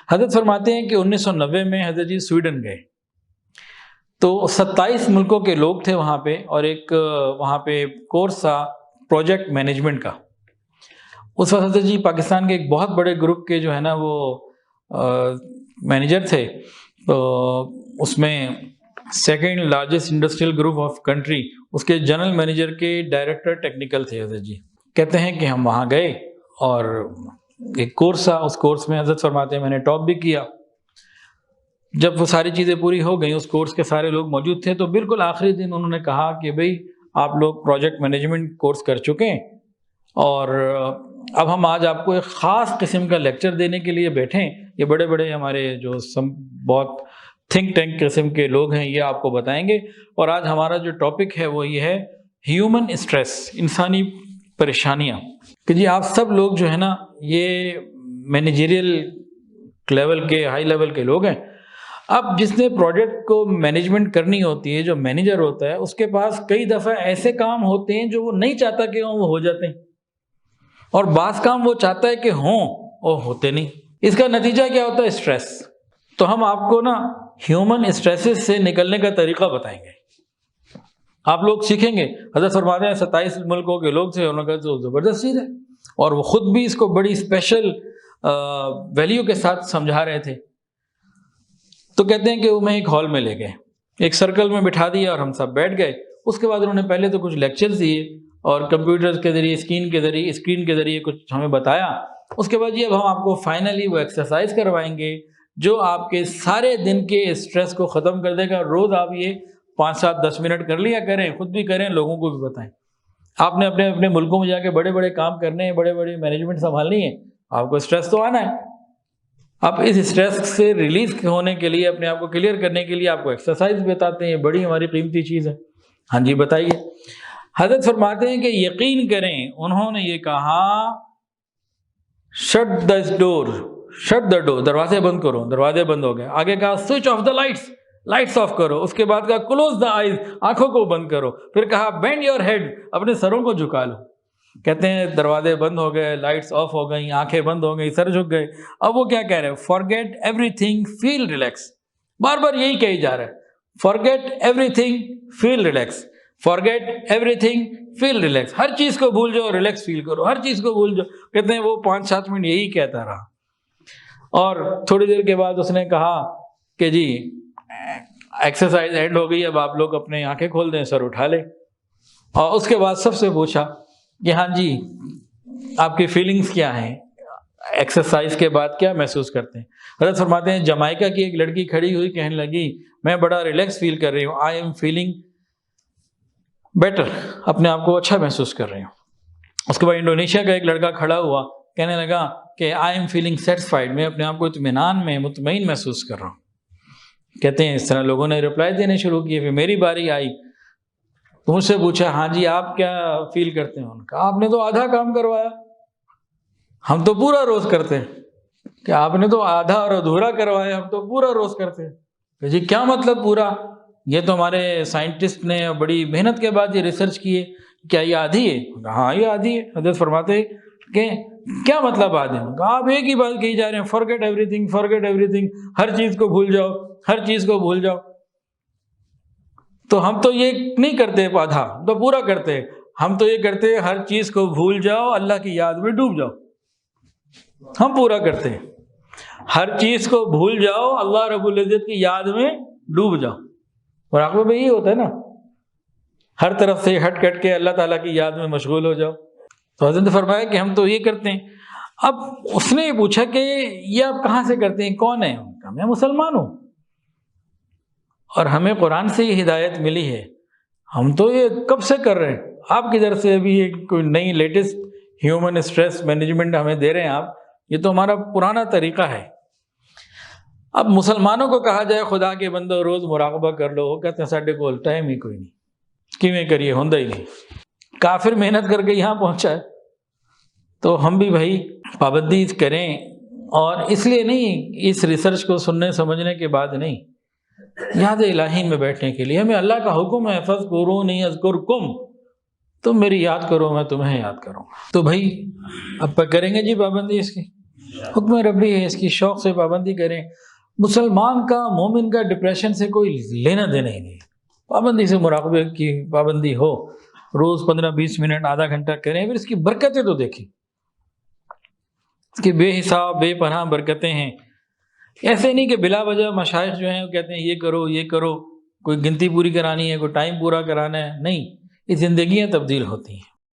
حضرت فرماتے ہیں کہ 1990 میں حضرت جی سویڈن گئے تو 27 ملکوں کے لوگ تھے وہاں پہ، اور ایک وہاں پہ کورس تھا پروجیکٹ مینجمنٹ کا۔ اس وقت حضرت جی پاکستان کے ایک بہت بڑے گروپ کے جو ہے نا وہ مینیجر تھے، تو اس میں second largest industrial group of country, اس کے جنرل مینیجر کے ڈائریکٹر ٹیکنیکل تھے حضرت جی۔ کہتے ہیں کہ ہم وہاں گئے اور ایک کورس تھا، اس کورس میں حضرت فرماتے ہیں میں نے ٹاپ بھی کیا۔ جب وہ ساری چیزیں پوری ہو گئیں، اس کورس کے سارے لوگ موجود تھے، تو بالکل آخری دن انہوں نے کہا کہ بھئی آپ لوگ پروجیکٹ مینجمنٹ کورس کر چکے ہیں، اور اب ہم آج آپ کو ایک خاص قسم کا لیکچر دینے کے لیے بیٹھے ہیں۔ یہ بڑے بڑے ہمارے جو بہت تھنک ٹینک قسم کے لوگ ہیں، یہ آپ کو بتائیں گے، اور آج ہمارا جو ٹاپک ہے وہ یہ ہے ہیومن اسٹریس، انسانی پریشانیاں، کہ جی آپ سب لوگ جو ہے نا یہ مینیجریل لیول کے، ہائی لیول کے لوگ ہیں۔ اب جس نے پروجیکٹ کو مینجمنٹ کرنی ہوتی ہے، جو مینیجر ہوتا ہے، اس کے پاس کئی دفعہ ایسے کام ہوتے ہیں جو وہ نہیں چاہتا کہ وہ ہو جاتے ہیں، اور بعض کام وہ چاہتا ہے کہ ہوں اور ہوتے نہیں۔ اس کا نتیجہ کیا ہوتا ہے؟ اسٹریس۔ تو ہم آپ کو نا ہیومن اسٹریسز سے نکلنے کا طریقہ بتائیں گے، آپ لوگ سیکھیں گے۔ حضرت فرماتے ہیں 27 ملکوں کے لوگ تھے، انہوں نے کہا تو زبردست چیز ہے، اور وہ خود بھی اس کو بڑی اسپیشل ویلیو کے ساتھ سمجھا رہے تھے۔ تو کہتے ہیں کہ وہ میں ایک ہال میں لے گئے، ایک سرکل میں بٹھا دیا اور ہم سب بیٹھ گئے۔ اس کے بعد انہوں نے پہلے تو کچھ لیکچرز دیے اور کمپیوٹر کے ذریعے، اسکرین کے ذریعے کچھ ہمیں بتایا۔ اس کے بعد یہ اب ہم آپ کو فائنلی وہ ایکسرسائز کروائیں گے جو آپ کے سارے دن کے اسٹریس کو ختم کر دے گا۔ روز آپ یہ 5 7 10 منٹ کر لیا کریں، خود بھی کریں، لوگوں کو بھی بتائیں۔ آپ نے اپنے اپنے ملکوں میں جا کے بڑے بڑے کام کرنے ہیں، بڑے بڑے مینجمنٹ سنبھالنی ہے، آپ کو اسٹریس تو آنا ہے۔ اب اس اسٹریس سے ریلیز ہونے کے لیے، اپنے آپ کو کلیئر کرنے کے لیے آپ کو ایکسرسائز بتاتے ہیں، بڑی ہماری قیمتی چیز ہے۔ ہاں جی بتائیے۔ حضرت فرماتے ہیں کہ یقین کریں، انہوں نے یہ کہا shut the door, shut the ڈور، دروازے بند کرو، دروازے بند ہو گئے۔ آگے کہا switch of the lights, lights of کرو۔ اس کے بعد کہا کلوز دا آئیز، آنکھوں کو بند کرو۔ پھر کہا بینڈ یور ہیڈ، اپنے سروں کو جھکا لو۔ کہتے ہیں دروازے بند ہو گئے، لائٹس آف ہو گئیں، آنکھیں بند ہو گئی، سر جھک گئے۔ اب وہ کیا کہہ رہے ہیں؟ Forget every thing, feel relax. بار بار یہی کہی جا رہا ہے، forget every thing, feel relax, forget every thing, feel relax. ہر چیز کو بھول جاؤ، ریلیکس فیل کرو، ہر چیز کو بھول جاؤ۔ کہتے ہیں وہ 5 7 منٹ یہی کہتا رہا، اور تھوڑی دیر کے بعد اس نے کہا کہ جی ایکسرسائز اینڈ ہو گئی، اب آپ لوگ اپنے آنکھیں کھول دیں، سر اٹھا لیں۔ اور اس کے بعد سب سے پوچھا کہ ہاں جی آپ کی فیلنگز کیا ہیں، ایکسرسائز کے بعد کیا محسوس کرتے ہیں؟ حضرت فرماتے ہیں جمائکا کی ایک لڑکی کھڑی ہوئی کہنے لگی میں بڑا ریلیکس فیل کر رہی ہوں، آئی ایم فیلنگ بیٹر، اپنے آپ کو اچھا محسوس کر رہی ہوں۔ اس کے بعد انڈونیشیا کا ایک لڑکا کھڑا ہوا، کہنے لگا کہ آئی ایم فیلنگ سیٹسفائیڈ، میں اپنے آپ کو اطمینان میں مطمئن محسوس کر رہا ہوں۔ کہتے ہیں اس طرح لوگوں نے رپلائی دینے شروع کیے۔ پھر میری باری آئی تو مجھ سے پوچھا ہاں جی آپ کیا فیل کرتے ہیں؟ ان کا آپ نے تو آدھا کام کروایا، ہم تو پورا روز کرتے ہیں۔ کہ آپ نے تو آدھا اور ادھورا کروایا، ہم تو پورا روز کرتے ہیں۔ کہ جی کیا مطلب پورا؟ یہ تو ہمارے سائنٹسٹ نے بڑی محنت کے بعد یہ ریسرچ کی ہے، کیا یہ آدھی ہے؟ ہاں یہ آدھی ہے۔ حضرت فرماتے کہ کیا مطلب آدھی؟ آپ ایک ہی بات کہی جا رہے ہیں، forget everything, forget everything, ہر چیز کو بھول جاؤ، ہر چیز کو بھول جاؤ۔ تو ہم تو یہ نہیں کرتے آدھا، تو پورا کرتے ہیں۔ ہم تو یہ کرتے ہیں ہر چیز کو بھول جاؤ، اللہ کی یاد میں ڈوب جاؤ۔ ہم پورا کرتے ہیں ہر چیز کو بھول جاؤ، اللہ رب العزت کی یاد میں ڈوب جاؤ۔ مراقبہ میں یہی ہوتا ہے نا، ہر طرف سے ہٹ کٹ کے اللہ تعالیٰ کی یاد میں مشغول ہو جاؤ۔ تو حضرت نے فرمایا کہ ہم تو یہ کرتے ہیں۔ اب اس نے پوچھا کہ یہ آپ کہاں سے کرتے ہیں، کون ہیں؟ میں مسلمان ہوں اور ہمیں قرآن سے یہ ہدایت ملی ہے، ہم تو یہ کب سے کر رہے ہیں، آپ کی طرف سے ابھی یہ کوئی نئی لیٹسٹ ہیومن اسٹریس مینجمنٹ ہمیں دے رہے ہیں آپ، یہ تو ہمارا پرانا طریقہ ہے۔ اب مسلمانوں کو کہا جائے خدا کے بندو روز مراقبہ کر لو، وہ کہتے ہیں ساڈے کول ٹائم ہی کوئی نہیں، کیویں کریے، ہوندا ہی نہیں۔ کافر محنت کر کے یہاں پہنچا ہے، تو ہم بھی بھائی پابندی کریں، اور اس لیے نہیں، اس ریسرچ کو سننے سمجھنے کے بعد نہیں، یاد الہی میں بیٹھنے کے لیے۔ ہمیں اللہ کا حکم ہے فاذکرونی اذکرکم، تم میری یاد کرو میں تمہیں یاد کروں۔ تو بھائی اب کریں گے جی پابندی اس کی؟ حکم ربی ہے، اس کی شوق سے پابندی کریں۔ مسلمان کا، مومن کا ڈپریشن سے کوئی لینا دینا ہی نہیں، پابندی سے مراقبے کی پابندی ہو، روز 15-20 منٹ آدھا گھنٹہ کریں، پھر اس کی برکتیں تو دیکھیں، اس کی بے حساب بے پناہ برکتیں ہیں۔ ایسے نہیں کہ بلا وجہ مشائخ جو ہیں وہ کہتے ہیں یہ کرو یہ کرو، کوئی گنتی پوری کرانی ہے، کوئی ٹائم پورا کرانا ہے، نہیں، یہ زندگیاں تبدیل ہوتی ہیں۔